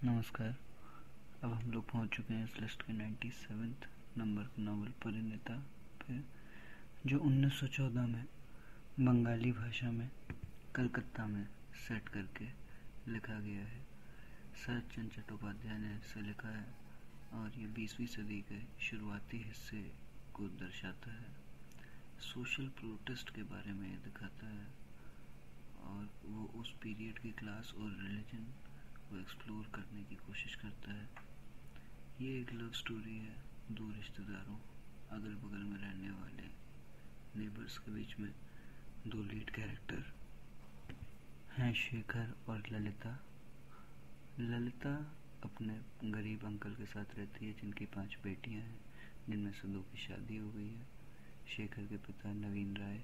नमस्कार। अब हम लोग पहुंच चुके हैं इस लिस्ट के 97 नंबर नॉवल परिणीता पे, जो 1914 में बंगाली भाषा में कलकत्ता में सेट करके लिखा गया है। शरत चंद्र चट्टोपाध्याय ने इसे लिखा है और ये 20वीं सदी के शुरुआती हिस्से को दर्शाता है। सोशल प्रोटेस्ट के बारे में ये दिखाता है और वो उस पीरियड की क्लास और रिलीजन को एक्सप्लोर करने की कोशिश करता है। ये एक लव स्टोरी है, दो रिश्तेदारों, अगल बगल में रहने वाले नेबर्स के बीच में दो लीड कैरेक्टर हैं, शेखर और ललिता। ललिता अपने गरीब अंकल के साथ रहती है, जिनकी 5 बेटियां हैं, जिनमें से 2 की शादी हो गई है। शेखर के पिता नवीन राय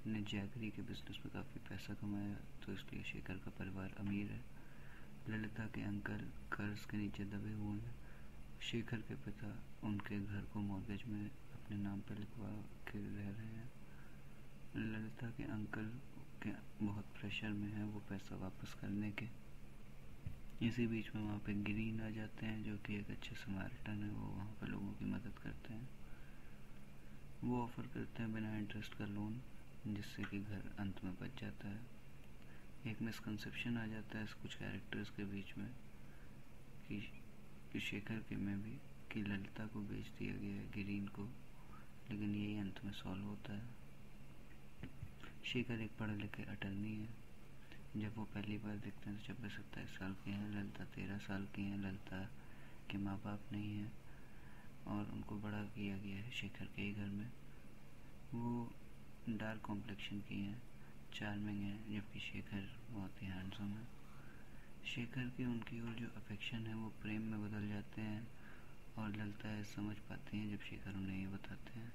ने जैगरी के बिजनेस में काफ़ी पैसा कमाया, तो इसलिए शेखर का परिवार अमीर है। ललिता के अंकल कर्ज के नीचे दबे हुए हैं। शेखर के पिता उनके घर को मॉर्गेज में अपने नाम पर लिखवा के रह रहे हैं। ललिता के अंकल के बहुत प्रेशर में है वो पैसा वापस करने के। इसी बीच में वहाँ पे गिरीन आ जाते हैं, जो कि एक अच्छे समारिटन है। वो वहाँ पर लोगों की मदद करते हैं। वो ऑफ़र करते हैं बिना इंटरेस्ट का लोन, जिससे कि घर अंत में बच जाता है। एक मिसकंसेप्शन आ जाता है कुछ कैरेक्टर्स के बीच में कि शेखर के में भी कि ललिता को बेच दिया गया है गिरीन को, लेकिन यही अंत में सॉल्व होता है। शेखर एक पढ़े लिखे अटर्नी है। जब वो पहली बार देखते हैं तो 26-27 साल के हैं। ललिता 13 साल की हैं। ललिता के माँ बाप नहीं हैं और उनको बड़ा किया गया है शेखर के ही घर में। वो डार्क कॉम्प्लेक्शन की हैं, चार्मिंग है, जबकि शेखर बहुत ही हैंडसम है। शेखर के उनकी ओर जो अफेक्शन है वो प्रेम में बदल जाते हैं और ललिता समझ पाती हैं जब शेखर उन्हें ये बताते हैं।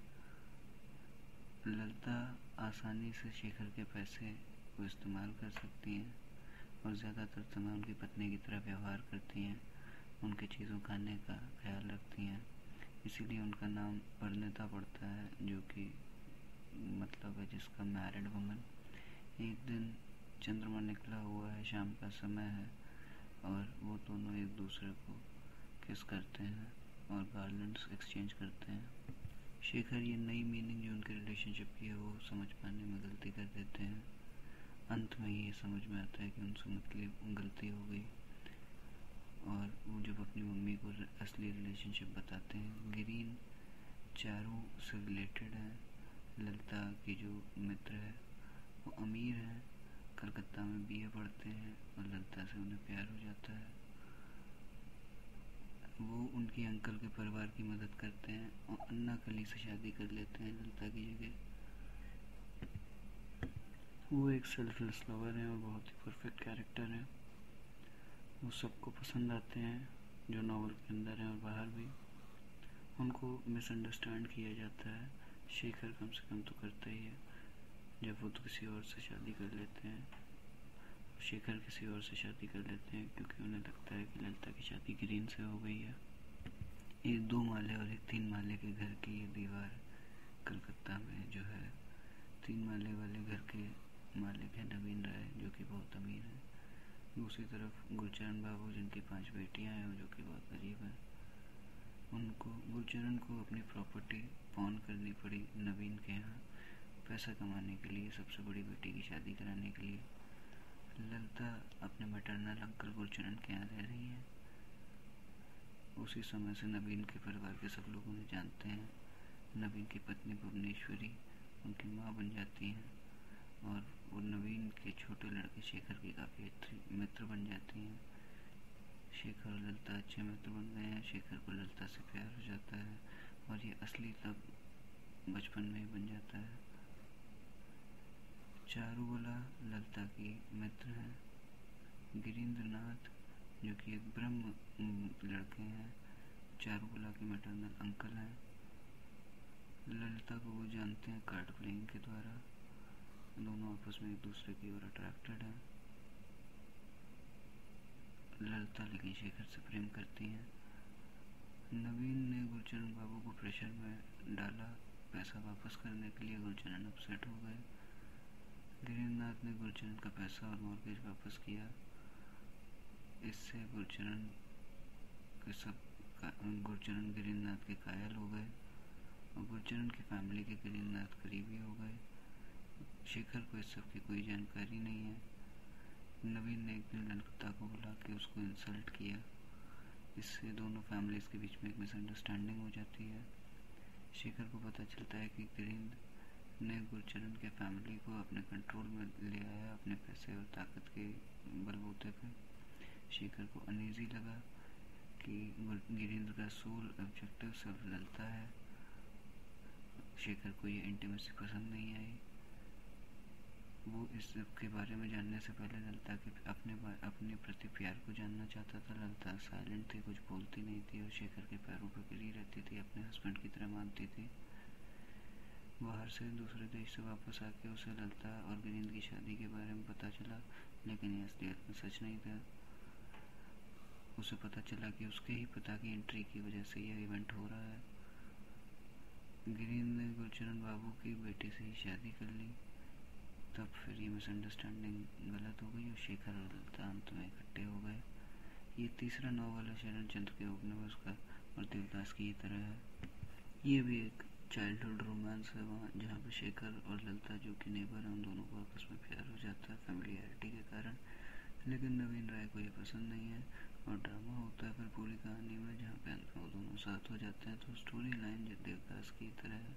ललिता आसानी से शेखर के पैसे को इस्तेमाल कर सकती हैं और ज़्यादातर समय उनकी पत्नी की तरह व्यवहार करती हैं, उनकी चीज़ों खाने का ख्याल रखती हैं। इसीलिए उनका नाम परिणीता पड़ता है, जो कि मतलब है जिसका मैरिड वुमन। एक दिन चंद्रमा निकला हुआ है, शाम का समय है और वो दोनों एक दूसरे को किस करते हैं और गार्लैंड्स एक्सचेंज करते हैं। शेखर ये नई मीनिंग जो उनके रिलेशनशिप की है वो समझ पाने में गलती कर देते हैं। अंत में ये समझ में आता है कि उनसे मतलब गलती हो गई और वो जब अपनी मम्मी को असली रिलेशनशिप बताते हैं। गिरीन चारों से रिलेटेड है। ललिता की जो मित्र है वो अमीर है, कलकत्ता में बीए पढ़ते हैं और ललिता से उन्हें प्यार हो जाता है। वो उनके अंकल के परिवार की मदद करते हैं और अन्ना कली से शादी कर लेते हैं ललिता की जगह। वो एक सेल्फलेस लवर है और बहुत ही परफेक्ट कैरेक्टर है। वो सबको पसंद आते हैं जो नावल के अंदर है और बाहर भी। उनको मिसअंडरस्टैंड किया जाता है, शेखर कम से कम तो करता ही है। जब वो तो किसी और से शादी कर लेते हैं, शेखर किसी और से शादी कर लेते हैं क्योंकि उन्हें लगता है कि ललिता की शादी गिरीन से हो गई है। एक 2 माले और एक 3 माले के घर की ये दीवार कलकत्ता में जो है, 3 माले वाले घर के मालिक है नवीन राय, जो कि बहुत अमीर है। दूसरी तरफ गुरचरण बाबू, जिनकी 5 बेटियां हैं और जो कि बहुत गरीब हैं। गुरचरण को अपनी प्रॉपर्टी पॉन करनी पड़ी नवीन के यहाँ पैसा कमाने के लिए, सबसे बड़ी बेटी की शादी कराने के लिए। ललिता अपने मैटरनल अंकल गुरचरण के यहाँ रह रही है। उसी समय से नवीन के परिवार के सब लोग उन्हें जानते हैं। नवीन की पत्नी भुवनेश्वरी उनकी माँ बन जाती हैं और वो नवीन के छोटे लड़के शेखर की काफ़ी अच्छी मित्र बन जाती हैं। शेखर और ललिता अच्छे मित्र बन गए हैं। शेखर को ललिता से प्यार हो जाता है और ये असली लव बचपन में ही बन जाता है। चारुबला ललिता की मित्र हैं। गिरीन्द्रनाथ, जो कि एक ब्रह्म लड़के हैं, चारुबला के मैटरनल अंकल हैं। ललिता को वो जानते हैं कार्ड प्लेइंग के द्वारा। दोनों आपस में एक दूसरे की ओर अट्रैक्टेड हैं। ललिता लेकिन शेखर से प्रेम करती हैं। नवीन ने गुरचरण बाबू को प्रेशर में डाला पैसा वापस करने के लिए। गुरचरण अपसेट हो गए। गिरीन्द्रनाथ ने गुरचरण का पैसा और मॉर्गेज वापस किया। इससे गुरचरण के सब गुरचरण गिरीन्द्रनाथ के कायल हो गए और गुरचरण की फैमिली के गिरीन्द्रनाथ करीबी हो गए। शेखर को इस सब की कोई जानकारी नहीं है। नवीन ने एक दिन ललिता को बुला के उसको इंसल्ट किया। इससे दोनों फैमिलीज के बीच में एक मिसअंडरस्टैंडिंग हो जाती है। शेखर को पता चलता है कि गिरीन्द्र ने गुरचरण के फैमिली को अपने कंट्रोल में ले आया अपने पैसे और ताकत के बलबूते पे। शेखर को अनईजी लगा कि गिरीन्द्र का सोल ऑब्जेक्टिव सिर्फ ललिता है। शेखर को ये इंटीमेसी पसंद नहीं आई। वो इस सब के बारे में जानने से पहले ललिता के अपने प्रति प्यार को जानना चाहता था। ललिता साइलेंट थी, कुछ बोलती नहीं थी और शेखर के पैरों पर गिरी रहती थी, अपने हस्बैंड की तरह मानती थी। बाहर से दूसरे देश से वापस आके उसे ललिता और गिरीन्द्र की शादी के बारे में पता चला, लेकिन ये असलियत में सच नहीं था। उसे पता चला कि उसके ही पिता की एंट्री की वजह से यह इवेंट हो रहा है। गिरीन्द्र ने गुरचरण बाबू की बेटी से ही शादी कर ली। तब फिर ये मिसअंडरस्टैंडिंग गलत हो गई और शेखर और ललिता अंत में इकट्ठे हो गए। ये तीसरा नॉवल है शरण चंद्र के उपनिवेश का और देवदास की तरह है। ये भी एक चाइल्डहुड रोमांस है वहाँ जहाँ पे शेखर और ललिता जो कि नेबर हैं उन दोनों को आपस में प्यार हो जाता है फैमिलियरिटी के कारण। लेकिन नवीन राय को ये पसंद नहीं है और ड्रामा होता है फिर पूरी कहानी में, जहाँ पे अंत में वो दोनों साथ हो जाते हैं। तो स्टोरी लाइन जो देवदास की तरह है,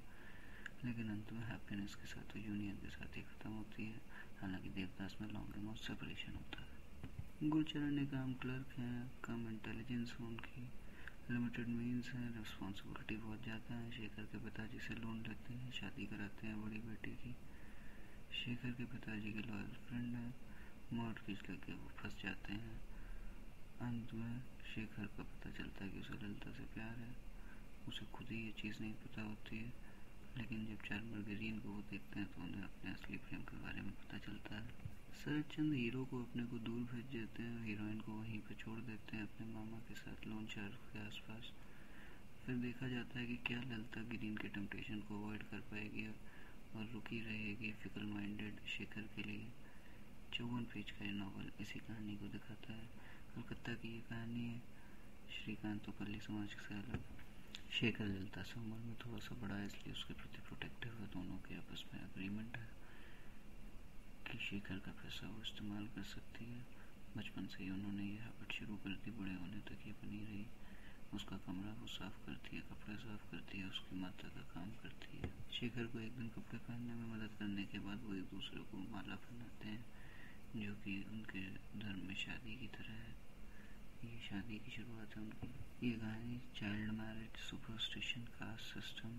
लेकिन अंत में हैप्पीनेस के साथ यूनियन के साथ ही ख़त्म होती है। हालांकि देवदास में लॉन्ग और सेपरेशन होता है। गुरचरण एक आम क्लर्क हैं, कम इंटेलिजेंस है उनकी, लिमिटेड मीन्स है, रिस्पॉन्सिबिलिटी बहुत ज़्यादा है। शेखर के पिताजी से लोन लेते हैं, शादी कराते हैं बड़ी बेटी की। शेखर के पिताजी के लॉयल फ्रेंड है, मॉर्गेज लेके वो फंस जाते हैं। अंत में शेखर का पता चलता है कि उसे ललिता से प्यार है। उसे खुद ही ये चीज़ नहीं पता होती है, लेकिन जब चार्मर गिरीन को वो देखते हैं तो उन्हें अपने असली प्रेम के बारे में पता चलता है। शरद चंद्र हीरो को अपने को दूर भेज देते हैं, हीरोइन को वहीं पर छोड़ देते हैं अपने मामा के साथ लोन शार्क के आसपास। फिर देखा जाता है कि क्या ललिता गिरीन के टेम्पटेशन को अवॉइड कर पाएगी और रुकी रहेगी फिकल माइंडेड शेखर के लिए। 54 पेज का ये नावल इसी कहानी को दिखाता है। कलकत्ता की ये कहानी है। श्रीकांत तो पल्ली समाज से अलग, शेखर ललिता से उम्र में थोड़ा सा बड़ा है, इसलिए उसके प्रति प्रोटेक्टिव है। दोनों के आपस में एग्रीमेंट है कि शेखर का पैसा वो इस्तेमाल कर सकती है। बचपन से ही उन्होंने ये हैबिट शुरू कर दी, बड़े होने तक ये बनी रही। उसका कमरा वो साफ करती है, कपड़े साफ करती है, उसकी माता का काम करती है। शेखर को एक दिन कपड़े पहनने में मदद करने के बाद वो एक दूसरे को माला पहनाते हैं, जो कि उनके धर्म में शादी की तरह है। ये शादी की शुरुआत है उनकी। ये कहानी child marriage, superstition, caste system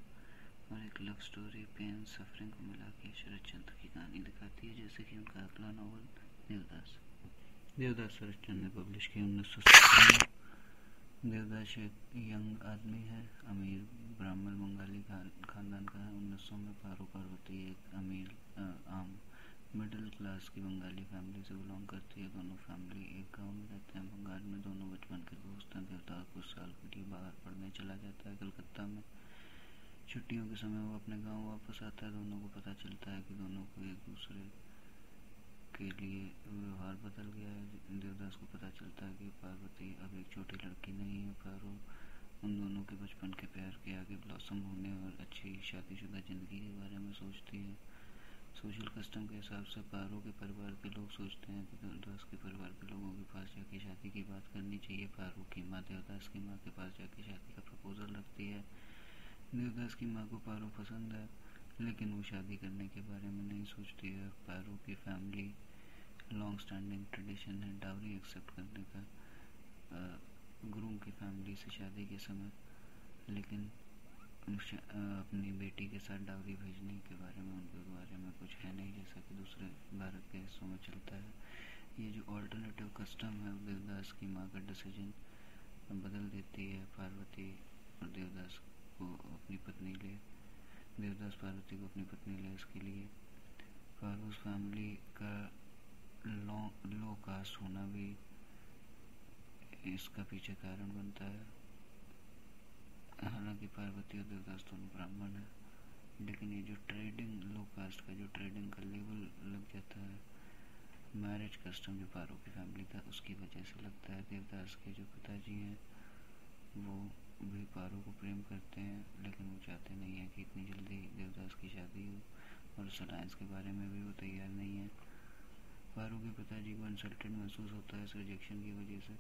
और एक लव स्टोरी, पेन सफरिंग को मिला के शरद चंद्र की कहानी दिखाती है, जैसे कि उनका अगला नॉवल देवदास शरद चंद्र ने पब्लिश किया 1970 में। देवदास एक यंग आदमी है, अमीर ब्राह्मण बंगाली खानदान का है। 1900 में पारो पार्वती एक अमीर आम मिडिल क्लास की बंगाली फैमिली से बिलोंग करती है। दोनों फैमिली एक गांव में रहते हैं बंगाल में। दोनों बचपन के दोस्त हैं। देवदास कुछ साल के लिए बाहर पढ़ने चला जाता है कलकत्ता में। छुट्टियों के समय वो अपने गांव वापस आता है। दोनों को पता चलता है कि दोनों को एक दूसरे के लिए व्यवहार बदल गया है। देवदास को पता चलता है कि पार्वती अब एक छोटी लड़की नहीं है। पारो उन दोनों के बचपन के प्यार के आगे ब्लॉसम होने और अच्छी शादीशुदा जिंदगी के बारे में सोचती है। सोशल कस्टम के हिसाब से पारो के परिवार के लोग सोचते हैं कि देवदास के परिवार के लोगों के पास जाके शादी की बात करनी चाहिए। पारो की माँ देवदास की माँ के पास जाके शादी का प्रपोजल रखती है। देवदास की माँ को पारो पसंद है, लेकिन वो शादी करने के बारे में नहीं सोचती है। पारो की फैमिली लॉन्ग स्टैंडिंग ट्रेडिशन है डावरी एक्सेप्ट करने का ग्रूम की फैमिली से शादी के समय, लेकिन अपनी बेटी के साथ डावरी भेजने के बारे में उनके बारे में कुछ है नहीं, जैसा कि दूसरे भारत के हिस्सों में चलता है। ये जो ऑल्टरनेटिव कस्टम है देवदास की माँ का डिसीजन बदल देती है। पार्वती और देवदास को अपनी पत्नी ले, देवदास पार्वती को अपनी पत्नी ले इसके लिए। पारोस फैमिली का लो कास्ट होना भी इसका पीछे कारण बनता है। हालांकि पार्वती और देवदास दोनों ब्राह्मण है, लेकिन ये जो ट्रेडिंग लो कास्ट का जो ट्रेडिंग का लेवल लग जाता है, मैरिज कस्टम जो पारो की फैमिली था उसकी वजह से लगता है। देवदास के जो पिताजी हैं वो भी पारो को प्रेम करते हैं, लेकिन वो चाहते नहीं है कि इतनी जल्दी देवदास की शादी हो, और उस अलायंस के बारे में भी वो तैयार नहीं है। पारो के पिताजी को इंसल्टेड महसूस होता है इस रिजेक्शन की वजह से,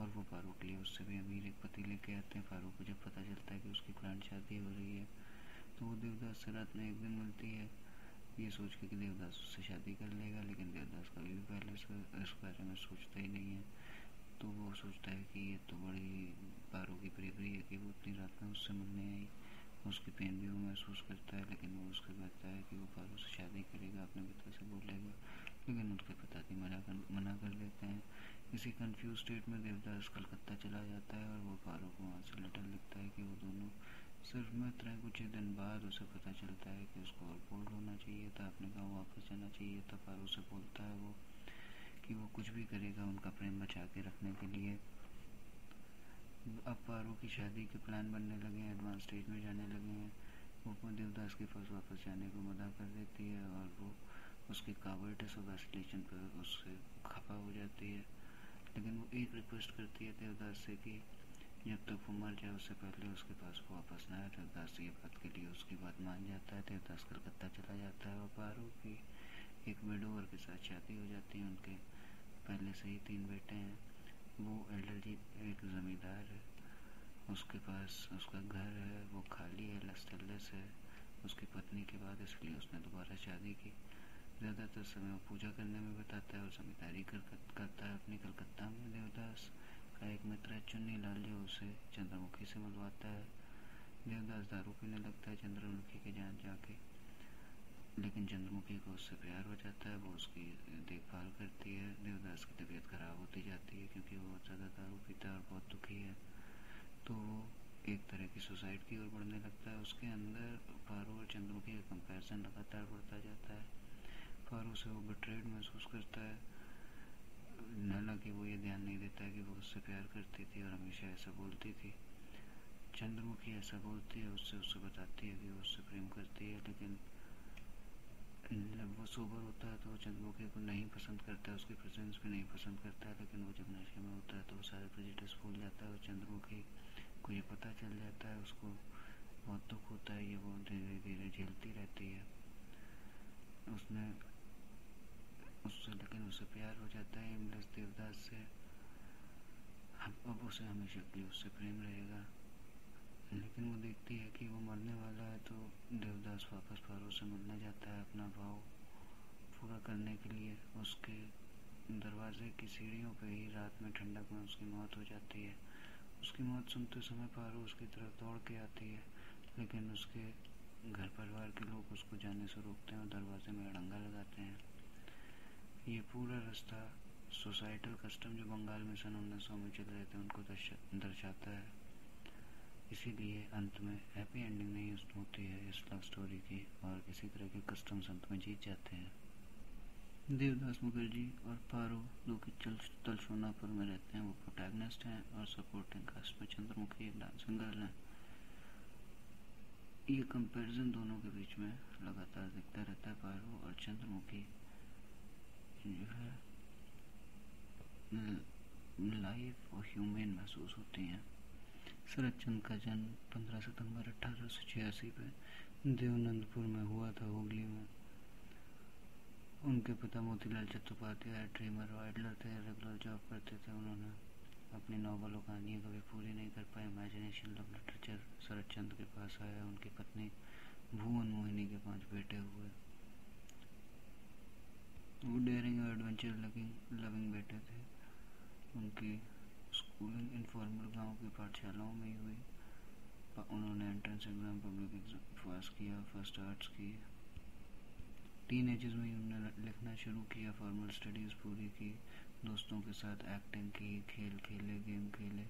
और वो पारो के लिए उससे भी अमीर एक पति लेके आते हैं। पारो को जब पता चलता है कि उसकी प्लान शादी हो रही है, तो वो देवदास से रात में एक दिन मिलती है, ये सोच के कि देवदास उससे शादी कर लेगा, लेकिन देवदास कभी भी पहले से इस बारे में सोचता ही नहीं है। तो वो सोचता है कि ये तो बड़ी पारो की bravery है कि वो इतनी रात में उससे मिलने आई। उसकी पेन भी वो महसूस करता है, लेकिन वो उसके कहता है कि वो पारो से शादी करेगा, अपने पिता से बोलेगा, लेकिन उसके पिताजी मना कर देते हैं। इसी कंफ्यूज स्टेट में देवदास कलकत्ता चला जाता है, और वो पारो को वहाँ से लेटर लिखता है कि वो दोनों सिर्फ मित्र हैं। कुछ ही दिन बाद उसे पता चलता है कि उसको और बोल्ड होना चाहिए था, अपने गाँव वापस जाना चाहिए था। पारो से बोलता है वो कि वो कुछ भी करेगा उनका प्रेम बचा के रखने के लिए। अब पारो की शादी के प्लान बनने लगे हैं, एडवांस स्टेज में जाने लगे हैं। वो देवदास के पास वापस जाने को मना कर देती है, और वो उसके कावर्डिस और वैसिलेशन पर उससे खफा हो जाती है। लेकिन वो एक रिक्वेस्ट करती है देवदास से कि जब तक वो मर जाए उससे पहले उसके पास वो वापस ना आए। देवदास ये बात के लिए उसकी बात मान जाता है। देवदास कलकत्ता चला जाता है, और पारो की एक विडोवर के साथ शादी हो जाती है। उनके पहले से ही 3 बेटे हैं। वो एल्डरली एक ज़मींदार है, उसके पास उसका घर है, वो खाली है, लस्तलेस है उसकी पत्नी के बाद, इसलिए उसने दोबारा शादी की। ज़्यादातर समय वो पूजा करने में बिताता है और जमींदारी करता है अपनी कलकत्ता में। देवदास का एक मित्र है चुन्नी लाल, जो उसे चंद्रमुखी से मिलवाता है। देवदास दारू पीने लगता है चंद्रमुखी के जान जाके, लेकिन चंद्रमुखी को उससे प्यार हो जाता है। वो उसकी देखभाल करती है। देवदास की तबीयत खराब होती जाती है क्योंकि वो बहुत ज़्यादा दारू पीता है और बहुत दुखी है। तो वो एक तरह की सुसाइड की ओर बढ़ने लगता है। उसके अंदर पारो और चंद्रमुखी का कंपैरिजन लगातार बढ़ता जाता है। पारो से वो बिट्रेड महसूस करता है, हालांकि वो ये ध्यान नहीं देता है कि वो उससे प्यार करती थी और हमेशा ऐसा बोलती थी। चंद्रमुखी ऐसा बोलती है उससे, उससे बताती है कि वो उससे प्रेम करती है, लेकिन जब वो सोबर होता है तो वो चंद्रमुखी को नहीं पसंद करता है, उसकी प्रेजेंस भी नहीं पसंद करता है। लेकिन वो जब नशे में होता है तो वो सारे प्रेजुडिस भूल जाता है, और चंद्रमुखी को ये पता चल जाता है। उसको बहुत दुख होता है, ये वो धीरे धीरे झेलती रहती है। उसने उससे लेकिन उसे प्यार हो जाता है इमलेस देवदास से। अब उसे हमेशा के लिए उससे प्रेम रहेगा। लेकिन वो देखती है कि वो मरने वाला है, तो देवदास वापस पारो से मिलने जाता है अपना भाव पूरा करने के लिए। उसके दरवाजे की सीढ़ियों पे ही रात में ठंडक में उसकी मौत हो जाती है। उसकी मौत सुनते समय पारो उसकी तरफ दौड़ के आती है, लेकिन उसके घर परिवार के लोग उसको जाने से रोकते हैं और दरवाजे में अड़ंगा लगाते हैं। ये पूरा रास्ता सोसाइटल कस्टम जो बंगाल में सन 1900 में चल रहे थे उनको दर्शाता है। इसीलिए अंत में हैप्पी एंडिंग नहीं होती है इस लव स्टोरी की, और इसी तरह के कस्टम्स अंत में जीत जाते हैं। देवदास मुखर्जी और पारो जो कि तलशोनापुर में रहते हैं, वो प्रोटैगनिस्ट हैं, और सपोर्टिंग कास्ट में चंद्रमुखी एक डांसिंग गर्ल है। ये कंपैरिजन दोनों के बीच में लगातार दिखता रहता है। पारो और चंद्रमुखी जो है लाइव और ह्यूमन महसूस होती हैं। शरद चंद्र का जन्म 15 सितंबर 1886 पे देवनंदपुर में हुआ था, हुगली में। उनके पिता मोतीलाल चट्टोपाध्याय ड्रीमर और आइडलर थे, रेगुलर जॉब करते थे। उन्होंने अपनी नॉवल और कहानियाँ कभी पूरी नहीं कर पाए। इमेजिनेशन लव लिटरेचर शरद चंद्र के पास आया। उनकी पत्नी भुवन मोहिनी के 5 बेटे हुए। वो डेयरिंग और एडवेंचर लविंग बेटे थे। उनकी स्कूलिंग इनफॉर्मल गांव की पाठशालाओं में ही हुई। उन्होंने एंट्रेंस एग्जाम, पब्लिक एग्जाम पास किया, फर्स्ट आर्ट्स की। टीन एजेस में ही उन्होंने लिखना शुरू किया, फॉर्मल स्टडीज़ पूरी की, दोस्तों के साथ एक्टिंग की, खेल खेले, गेम खेले,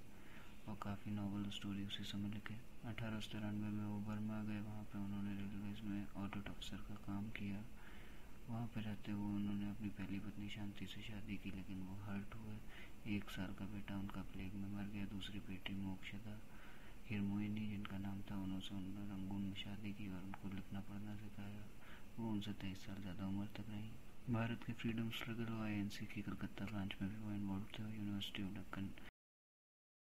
और काफ़ी नॉवल स्टोरी उसी समय लिखे। 1893 में वो बर्मा गए। वहाँ पे उन्होंने रेलवेज में ऑडिट ऑफिसर का काम किया। वहाँ पे रहते हुए उन्होंने अपनी पहली पत्नी शांति से शादी की, लेकिन वो हर्ट हुए। 1 साल का बेटा उनका प्लेग में मर गया। दूसरी बेटी मोक्षदा हिरमोइनी जिनका नाम था, उन्होंने रंगून में शादी की और उनको लिखना पढ़ना सिखाया। वो उनसे 23 साल ज़्यादा उम्र तक रही। भारत के फ्रीडम स्ट्रगल और INC की कलकत्ता ब्रांच में भी वो इन्वॉल्व थे। University of Deccan